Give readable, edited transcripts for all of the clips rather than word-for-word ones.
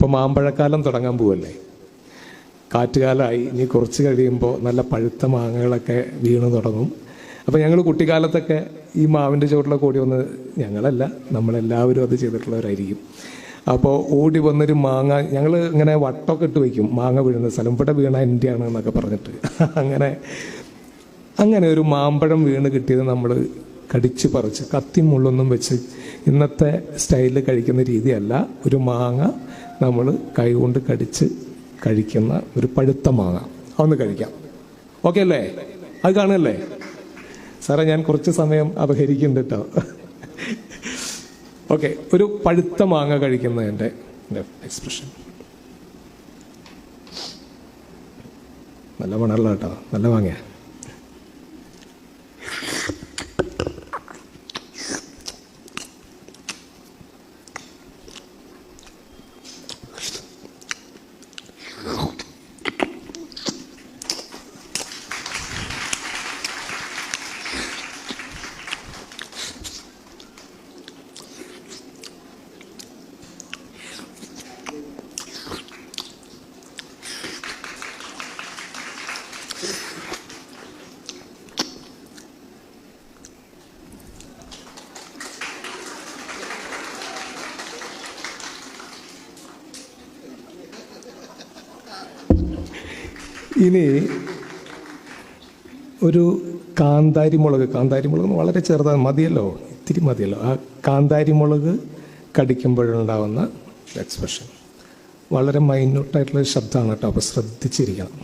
ഇപ്പോൾ മാമ്പഴക്കാലം തുടങ്ങാൻ പോവല്ലേ, കാറ്റുകാലമായി. ഇനി കുറച്ച് കഴിയുമ്പോൾ നല്ല പഴുത്ത മാങ്ങകളൊക്കെ വീണ് തുടങ്ങും. അപ്പോൾ ഞങ്ങൾ കുട്ടിക്കാലത്തൊക്കെ ഈ മാവിൻ്റെ ചുവട്ടിലൊക്കെ ഓടി വന്ന്, ഞങ്ങളല്ല നമ്മളെല്ലാവരും അത് ചെയ്തിട്ടുള്ളവരായിരിക്കും. അപ്പോൾ ഓടി വന്നൊരു മാങ്ങ ഞങ്ങൾ ഇങ്ങനെ വട്ടമൊക്കെ ഇട്ട് വയ്ക്കും, മാങ്ങ വീഴുന്ന സ്ഥലം, ഇവിടെ വീണ എൻ്റെയാണ് എന്നൊക്കെ പറഞ്ഞിട്ട്. അങ്ങനെ ഒരു മാമ്പഴം വീണ് കിട്ടിയത് നമ്മൾ കടിച്ച് പറിച്ച് കത്തി മുള്ളൊന്നും വെച്ച് ഇന്നത്തെ സ്റ്റൈലിൽ കഴിക്കുന്ന രീതിയല്ല. ഒരു മാങ്ങ നമ്മൾ കൈകൊണ്ട് കടിച്ച് കഴിക്കുന്ന ഒരു പഴുത്ത മാങ്ങ, അതൊന്ന് കഴിക്കാം. ഓക്കെ അല്ലേ? അത് കാണുമല്ലേ സാറേ? ഞാൻ കുറച്ച് സമയം അപഹരിക്കുന്നുണ്ട് കേട്ടോ. ഓക്കെ, ഒരു പഴുത്ത മാങ്ങ കഴിക്കുന്നതിൻ്റെ എക്സ്പ്രഷൻ. നല്ല മണമുള്ള കേട്ടോ, നല്ല മാങ്ങ. ഇനി ഒരു കാന്താരി മുളക് വളരെ ചെറുതാണ്, മതിയല്ലോ, ഇത്തിരി മതിയല്ലോ. ആ കാന്താരി മുളക് കടിക്കുമ്പോഴുണ്ടാവുന്ന എക്സ്പ്രഷൻ വളരെ മൈന്യൂട്ടായിട്ടുള്ള ശബ്ദമാണ് കേട്ടോ, അപ്പോൾ ശ്രദ്ധിച്ചിരിക്കണം.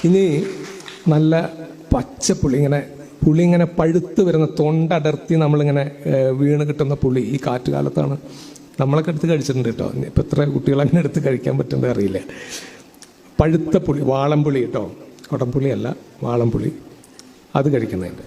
ഇനി നല്ല പച്ചപ്പുളി, ഇങ്ങനെ പഴുത്ത് വരുന്ന തൊണ്ടടർത്തി നമ്മളിങ്ങനെ വീണ് കിട്ടുന്ന പുളി ഈ കാറ്റുകാലത്താണ്. നമ്മളൊക്കെ എടുത്ത് കഴിച്ചിട്ടുണ്ട് കേട്ടോ. ഇപ്പം എത്ര കുട്ടികളങ്ങനെ എടുത്ത് കഴിക്കാൻ പറ്റുന്നത് അറിയില്ല. പഴുത്ത പുളി, വാളംപുളി കേട്ടോ, കൊടംപുളിയല്ല, വാളംപുളി, അത് കഴിക്കുന്നതിൻ്റെ.